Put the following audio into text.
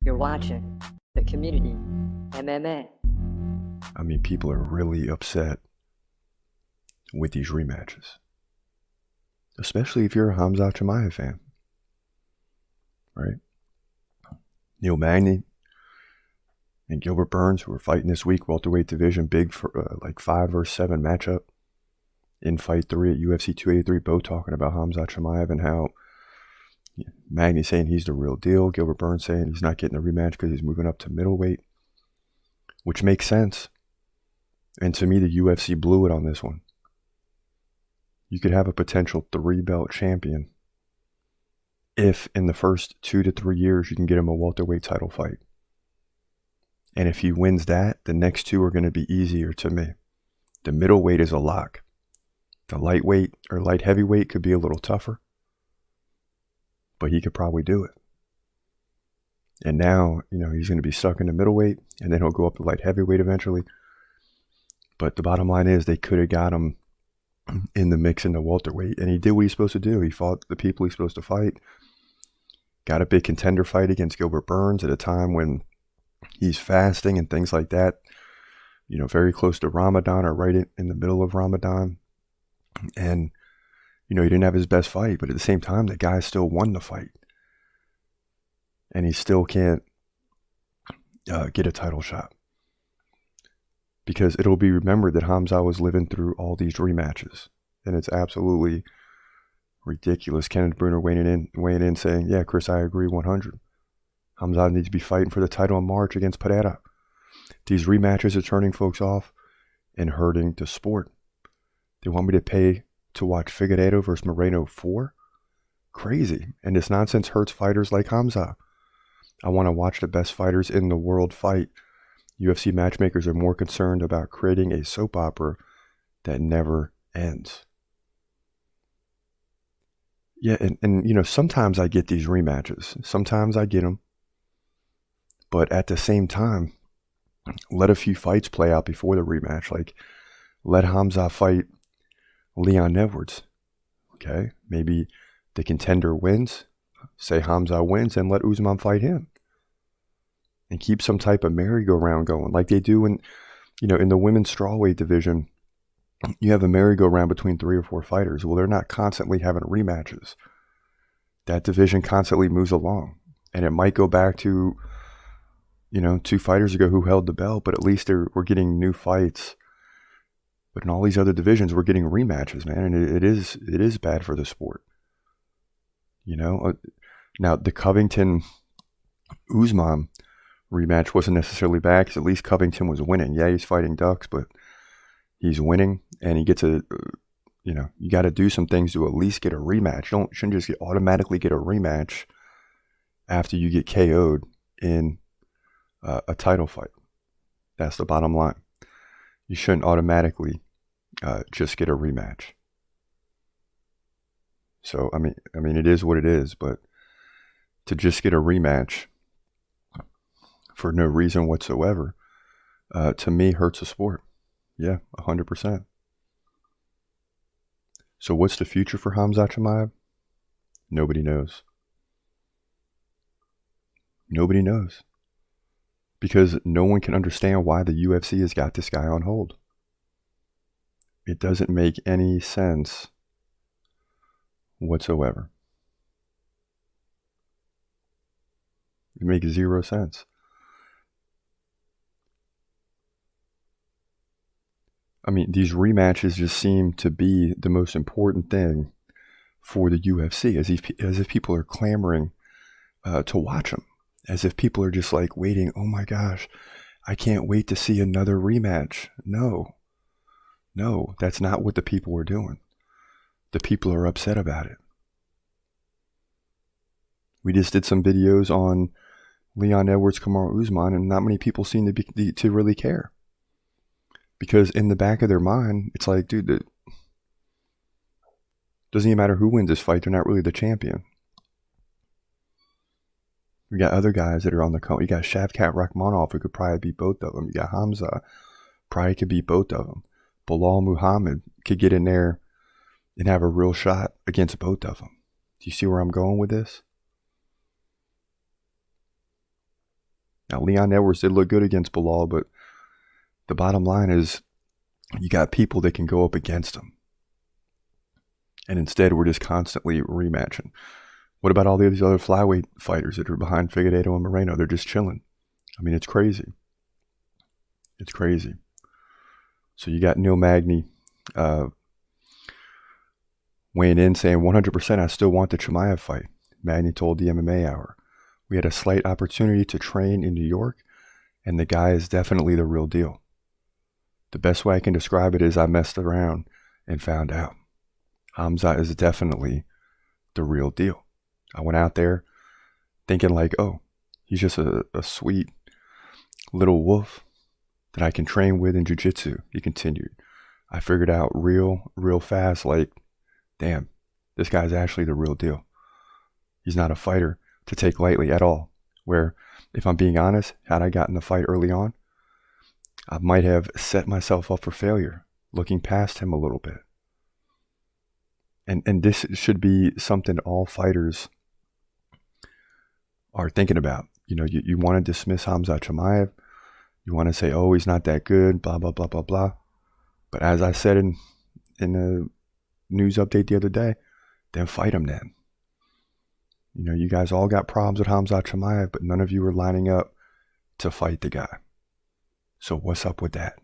You're watching the Community MMA. I mean, people are really upset with these rematches, especially if you're a Khamzat Chimaev fan, right? Neil Magny and Gilbert Burns, who are fighting this week, welterweight division, big for like 5 or 7 matchup in fight 3 at UFC 283, both talking about Khamzat Chimaev and how Magny saying he's the real deal, Gilbert Burns saying he's not getting a rematch because he's moving up to middleweight, which makes sense. And to me, the UFC blew it on this one. You could have a potential 3-belt champion if in the first 2 to 3 years you can get him a welterweight title fight. And if he wins that, the next 2 are going to be easier to me. The middleweight is a lock. The lightweight or light heavyweight could be a little tougher, but he could probably do it. And now, he's going to be stuck in the middleweight, and then he'll go up to light heavyweight eventually. But the bottom line is they could have got him in the mix in the welterweight, and he did what he's supposed to do. He fought the people he's supposed to fight. Got a big contender fight against Gilbert Burns at a time when he's fasting and things like that. Very close to Ramadan or right in the middle of Ramadan. And, he didn't have his best fight, but at the same time, the guy still won the fight. And he still can't get a title shot. Because it'll be remembered that Khamzat was living through all these rematches. And it's absolutely ridiculous. Kenneth Bruner weighing in saying, yeah, Chris, I agree 100. Khamzat needs to be fighting for the title in March against Pereira. These rematches are turning folks off and hurting the sport. They want me to pay to watch Figueiredo versus Moreno 4? Crazy. And this nonsense hurts fighters like Khamzat. I want to watch the best fighters in the world fight. UFC matchmakers are more concerned about creating a soap opera that never ends. Yeah, and sometimes I get these rematches. Sometimes I get them. But at the same time, let a few fights play out before the rematch. Like, let Khamzat fight Leon Edwards. Okay? Maybe the contender wins. Say Khamzat wins and let Usman fight him. And keep some type of merry-go-round going, like they do in the women's strawweight division. You have a merry-go-round between 3 or 4 fighters. Well, they're not constantly having rematches. That division constantly moves along, and it might go back to 2 fighters ago who held the belt, but at least we're getting new fights. But in all these other divisions, we're getting rematches, man, and it is bad for the sport. Now the Covington Usman rematch wasn't necessarily bad because at least Covington was winning. Yeah, he's fighting ducks, but he's winning, and he gets you got to do some things to at least get a rematch. Shouldn't just automatically get a rematch after you get KO'd in a title fight. That's the bottom line. You shouldn't automatically just get a rematch. So I mean, it is what it is, but to just get a rematch for no reason whatsoever, to me, hurts the sport. Yeah, 100%. So what's the future for Khamzat Chimaev? Nobody knows. Nobody knows. Because no one can understand why the UFC has got this guy on hold. It doesn't make any sense whatsoever. It makes 0 sense. I mean, these rematches just seem to be the most important thing for the UFC, as if people are clamoring to watch them, as if people are just like waiting, oh my gosh, I can't wait to see another rematch. No, that's not what the people are doing. The people are upset about it. We just did some videos on Leon Edwards, Kamaru Usman, and not many people seem to really care. Because in the back of their mind, it's like, dude, it doesn't even matter who wins this fight. They're not really the champion. We got other guys that are on the cone. You got Shavkat Rakhmonov, who could probably beat both of them. You got Khamzat, probably could beat both of them. Bilal Muhammad could get in there and have a real shot against both of them. Do you see where I'm going with this? Now, Leon Edwards did look good against Bilal, but the bottom line is you got people that can go up against him. And instead, we're just constantly rematching. What about all these other flyweight fighters that are behind Figueiredo and Moreno? They're just chilling. I mean, it's crazy. It's crazy. So you got Neil Magny weighing in saying 100% I still want the Chimaev fight. Magny told the MMA Hour. We had a slight opportunity to train in New York, and the guy is definitely the real deal. The best way I can describe it is I messed around and found out. Khamzat is definitely the real deal. I went out there thinking like, oh, he's just a sweet little wolf that I can train with in jiu-jitsu, he continued. I figured out real fast, like, damn, this guy's actually the real deal. He's not a fighter to take lightly at all. Where, if I'm being honest, had I gotten the fight early on, I might have set myself up for failure, looking past him a little bit. And this should be something all fighters are thinking about. You know, you want to dismiss Khamzat Chimaev. You want to say, oh, he's not that good, blah, blah, blah, blah, blah. But as I said in the news update the other day, then fight him then. You know, you guys all got problems with Khamzat Chimaev, but none of you are lining up to fight the guy. So what's up with that?